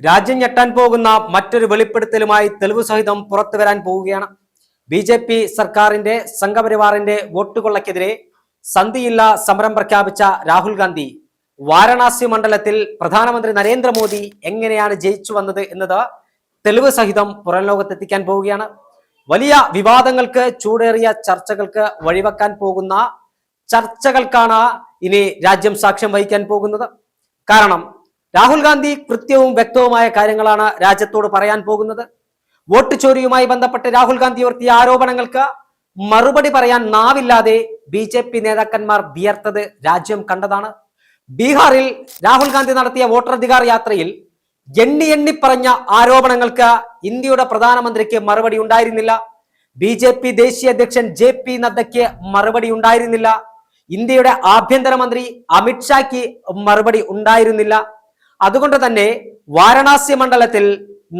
രാജ്യം ഞെട്ടാൻ പോകുന്ന മറ്റൊരു വെളിപ്പെടുത്തലുമായി തെളിവ് സഹിതം പുറത്തു വരാൻ പോവുകയാണ്. ബി.ജെ.പി. സർക്കാരിന്റെ സംഘപരിവാറിന്റെ വോട്ടുകൊള്ളക്കെതിരെ സന്ധിയില്ല സമരം പ്രഖ്യാപിച്ച രാഹുൽ ഗാന്ധി വാരണാസി മണ്ഡലത്തിൽ പ്രധാനമന്ത്രി നരേന്ദ്രമോദി എങ്ങനെയാണ് ജയിച്ചു വന്നത് എന്നത് തെളിവ് സഹിതം പുറം ലോകത്തെത്തിക്കാൻ പോവുകയാണ്. വലിയ വിവാദങ്ങൾക്ക്, ചൂടേറിയ ചർച്ചകൾക്ക് വഴിവെക്കാൻ പോകുന്ന ചർച്ചകൾക്കാണ് ഇനി രാജ്യം സാക്ഷ്യം വഹിക്കാൻ പോകുന്നത്. കാരണം രാഹുൽ ഗാന്ധി കൃത്യവും വ്യക്തവുമായ കാര്യങ്ങളാണ് രാജ്യത്തോട് പറയാൻ പോകുന്നത്. വോട്ട് ചോരിയുമായി ബന്ധപ്പെട്ട് രാഹുൽ ഗാന്ധി ഉയർത്തിയ ആരോപണങ്ങൾക്ക് മറുപടി പറയാൻ നാവില്ലാതെ ബി.ജെ.പി. നേതാക്കന്മാർ വിയർത്തത് രാജ്യം കണ്ടതാണ്. ബീഹാറിൽ രാഹുൽ ഗാന്ധി നടത്തിയ വോട്ടധികാർ യാത്രയിൽ എണ്ണി പറഞ്ഞ ആരോപണങ്ങൾക്ക് ഇന്ത്യയുടെ പ്രധാനമന്ത്രിക്ക് മറുപടി ഉണ്ടായിരുന്നില്ല. ബി.ജെ.പി. ദേശീയ അധ്യക്ഷൻ ജെ.പി. നദ്ദയ്ക്ക് മറുപടി ഉണ്ടായിരുന്നില്ല. ഇന്ത്യയുടെ ആഭ്യന്തരമന്ത്രി അമിത്ഷായ്ക്ക് മറുപടി ഉണ്ടായിരുന്നില്ല. അതുകൊണ്ട് തന്നെ വാരണാസി മണ്ഡലത്തിൽ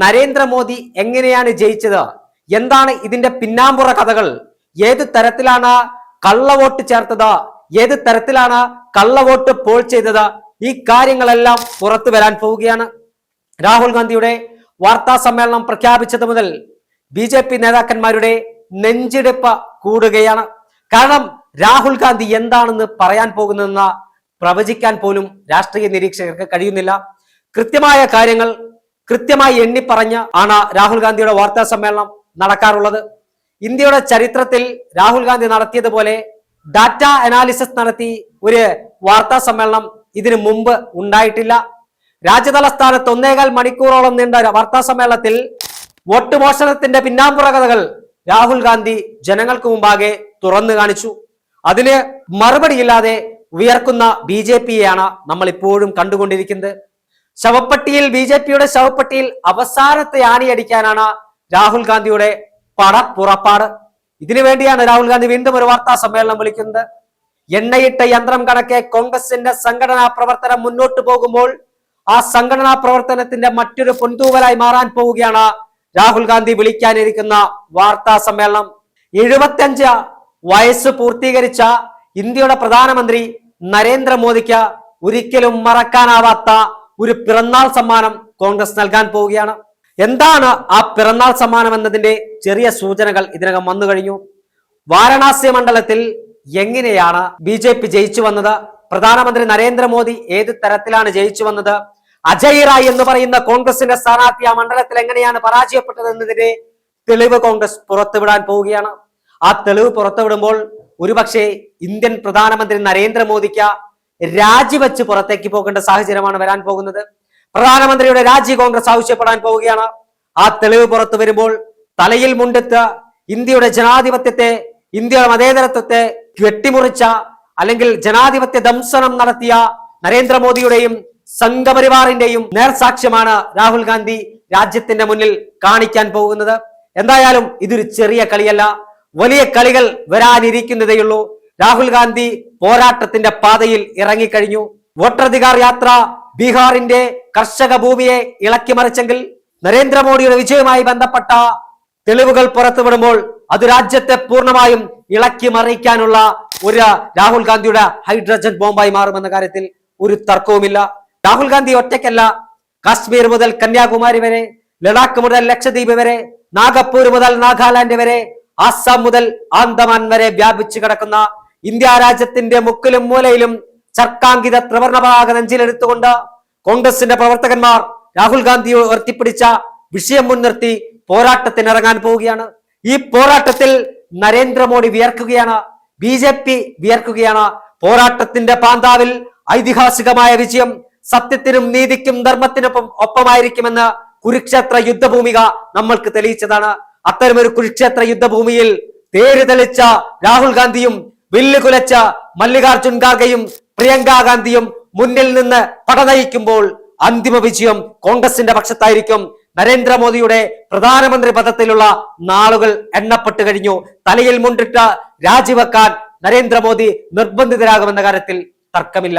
നരേന്ദ്രമോദി എങ്ങനെയാണ് ജയിച്ചത്, എന്താണ് ഇതിന്റെ പിന്നാമ്പുറ കഥകൾ, ഏത് തരത്തിലാണ് കള്ളവോട്ട് ചേർത്തത്, ഏത് തരത്തിലാണ് കള്ളവോട്ട് പോൾ ചെയ്തത്, ഈ കാര്യങ്ങളെല്ലാം പുറത്തു വരാൻ പോവുകയാണ്. രാഹുൽ ഗാന്ധിയുടെ വാർത്താ സമ്മേളനം പ്രഖ്യാപിച്ചത് മുതൽ ബി.ജെ.പി. നേതാക്കന്മാരുടെ നെഞ്ചിടിപ്പ് കൂടുകയാണ്. കാരണം രാഹുൽ ഗാന്ധി എന്താണെന്ന് പറയാൻ പോകുന്നതെന്ന് പ്രവചിക്കാൻ പോലും രാഷ്ട്രീയ നിരീക്ഷകർക്ക് കഴിയുന്നില്ല. കൃത്യമായ കാര്യങ്ങൾ കൃത്യമായി എണ്ണിപ്പറഞ്ഞ് ആണ് രാഹുൽ ഗാന്ധിയുടെ വാർത്താ സമ്മേളനം നടക്കാറുള്ളത്. ഇന്ത്യയുടെ ചരിത്രത്തിൽ രാഹുൽ ഗാന്ധി നടത്തിയതുപോലെ ഡാറ്റ അനാലിസിസ് നടത്തി ഒരു വാർത്താ സമ്മേളനം ഇതിനു മുമ്പ് ഉണ്ടായിട്ടില്ല. രാജ്യതലസ്ഥാനത്ത് 1.25 മണിക്കൂറോളം നീണ്ട വാർത്താ സമ്മേളനത്തിൽ വോട്ട് മോഷണത്തിന്റെ പിന്നാമ്പുറ കഥകൾ രാഹുൽ ഗാന്ധി ജനങ്ങൾക്ക് മുമ്പാകെ തുറന്നു കാണിച്ചു. അതിന് മറുപടിയില്ലാതെ ഉയർക്കുന്ന ബി.ജെ.പിയെയാണ് നമ്മൾ ഇപ്പോഴും കണ്ടുകൊണ്ടിരിക്കുന്നത്. ശവപ്പെട്ടിയിൽ ബി.ജെ.പിയുടെ ശവപ്പെട്ടിയിൽ അവസാനത്തെ ആണിയടിക്കാനാണ് രാഹുൽ ഗാന്ധിയുടെ പടപ്പുറപ്പാട്. ഇതിനു വേണ്ടിയാണ് രാഹുൽ ഗാന്ധി വീണ്ടും ഒരു വാർത്താ സമ്മേളനം വിളിക്കുന്നത്. എണ്ണയിട്ട യന്ത്രം കണക്കെ കോൺഗ്രസിന്റെ സംഘടനാ പ്രവർത്തനം മുന്നോട്ട് പോകുമ്പോൾ ആ സംഘടനാ പ്രവർത്തനത്തിന്റെ മറ്റൊരു പൊൻതൂവലായി മാറാൻ പോവുകയാണ് രാഹുൽ ഗാന്ധി വിളിക്കാനിരിക്കുന്ന വാർത്താ സമ്മേളനം. 75 വയസ്സ് പൂർത്തീകരിച്ച ഇന്ത്യയുടെ പ്രധാനമന്ത്രി നരേന്ദ്രമോദിക്ക് ഒരിക്കലും മറക്കാനാവാത്ത ഒരു പിറന്നാൾ സമ്മാനം കോൺഗ്രസ് നൽകാൻ പോവുകയാണ്. എന്താണ് ആ പിറന്നാൾ സമ്മാനം എന്നതിന്റെ ചെറിയ സൂചനകൾ ഇതിനകം വന്നു കഴിഞ്ഞു. വാരണാസി മണ്ഡലത്തിൽ എങ്ങനെയാണ് ബി.ജെ.പി. ജയിച്ചു വന്നത്, പ്രധാനമന്ത്രി നരേന്ദ്രമോദി ഏത് തരത്തിലാണ് ജയിച്ചു വന്നത്, അജയ് റായ് എന്ന് പറയുന്ന കോൺഗ്രസിന്റെ സ്ഥാനാർത്ഥി ആ മണ്ഡലത്തിൽ എങ്ങനെയാണ് പരാജയപ്പെട്ടത് എന്നതിന്റെ തെളിവ് കോൺഗ്രസ് പുറത്തുവിടാൻ പോവുകയാണ്. ആ തെളിവ് പുറത്തുവിടുമ്പോൾ ഒരുപക്ഷെ ഇന്ത്യൻ പ്രധാനമന്ത്രി നരേന്ദ്രമോദിക്ക് രാജിവെച്ച് പുറത്തേക്ക് പോകേണ്ട സാഹചര്യമാണ് വരാൻ പോകുന്നത്. പ്രധാനമന്ത്രിയുടെ രാജി കോൺഗ്രസ് ആവശ്യപ്പെടാൻ പോവുകയാണ്. ആ തെളിവ് പുറത്തു വരുമ്പോൾ തലയിൽ മുണ്ടെത്ത് ഇന്ത്യയുടെ ജനാധിപത്യത്തെ, ഇന്ത്യയുടെ മതേതരത്വത്തെ വെട്ടിമുറിച്ച അല്ലെങ്കിൽ ജനാധിപത്യ ദംശനം നടത്തിയ നരേന്ദ്രമോദിയുടെയും സംഘപരിവാറിന്റെയും നേർസാക്ഷ്യമാണ് രാഹുൽ ഗാന്ധി രാജ്യത്തിന്റെ മുന്നിൽ കാണിക്കാൻ പോകുന്നത്. എന്തായാലും ഇതൊരു ചെറിയ കളിയല്ല, വലിയ കളികൾ വരാനിരിക്കുന്നതേയുള്ളൂ. രാഹുൽ ഗാന്ധി പോരാട്ടത്തിന്റെ പാതയിൽ ഇറങ്ങിക്കഴിഞ്ഞു. വോട്ടധികാർ യാത്ര ബീഹാറിന്റെ കർഷക ഭൂമിയെ ഇളക്കിമറിച്ചെങ്കിൽ നരേന്ദ്രമോദിയുടെ വിജയവുമായി ബന്ധപ്പെട്ട തെളിവുകൾ പുറത്തുവിടുമ്പോൾ അത് രാജ്യത്തെ പൂർണ്ണമായും ഇളക്കി മറിക്കാനുള്ള ഒരു രാഹുൽ ഗാന്ധിയുടെ ഹൈഡ്രജൻ ബോംബായി മാറുമെന്ന കാര്യത്തിൽ ഒരു തർക്കവുമില്ല. രാഹുൽ ഗാന്ധി ഒറ്റയ്ക്കല്ല. കാശ്മീർ മുതൽ കന്യാകുമാരി വരെ, ലഡാക്ക് മുതൽ ലക്ഷദ്വീപ് വരെ, നാഗപ്പൂർ മുതൽ നാഗാലാൻഡ് വരെ, ആസാം മുതൽ ആന്തമാൻ വരെ വ്യാപിച്ചു കിടക്കുന്ന ഇന്ത്യ രാജ്യത്തിന്റെ മുക്കിലും മൂലയിലും ചർക്കാങ്കിത ത്രിവർണ പതാക നെഞ്ചിലെടുത്തുകൊണ്ട് കോൺഗ്രസിന്റെ പ്രവർത്തകന്മാർ രാഹുൽ ഗാന്ധി ഉയർത്തിപ്പിടിച്ച വിഷയം മുൻനിർത്തി പോരാട്ടത്തിനിറങ്ങാൻ പോവുകയാണ്. ഈ പോരാട്ടത്തിൽ നരേന്ദ്രമോദി വിയർക്കുകയാണ്, ബി.ജെ.പി. വിയർക്കുകയാണ്. പോരാട്ടത്തിന്റെ പാന്താവിൽ ഐതിഹാസികമായ വിജയം സത്യത്തിനും നീതിക്കും ധർമ്മത്തിനൊപ്പം ഒപ്പമായിരിക്കുമെന്ന് കുരുക്ഷേത്ര യുദ്ധഭൂമിക നമ്മൾക്ക് തെളിയിച്ചതാണ്. അത്തരമൊരു കുരുക്ഷേത്ര യുദ്ധഭൂമിയിൽ തേര് തെളിച്ച രാഹുൽ ഗാന്ധിയും വില്ലുകുലച്ച മല്ലികാർജുൻ ഖാർഗെയും പ്രിയങ്ക ഗാന്ധിയും മുന്നിൽ നിന്ന് പടനയിക്കുമ്പോൾ അന്തിമ വിജയം കോൺഗ്രസിന്റെ പക്ഷത്തായിരിക്കും. നരേന്ദ്രമോദിയുടെ പ്രധാനമന്ത്രി പദത്തിലുള്ള നാളുകൾ എണ്ണപ്പെട്ടു കഴിഞ്ഞു. തലയിൽ മുണ്ടിട്ട് രാജിവെക്കാൻ നരേന്ദ്രമോദി നിർബന്ധിതരാകുമെന്ന കാര്യത്തിൽ തർക്കമില്ല.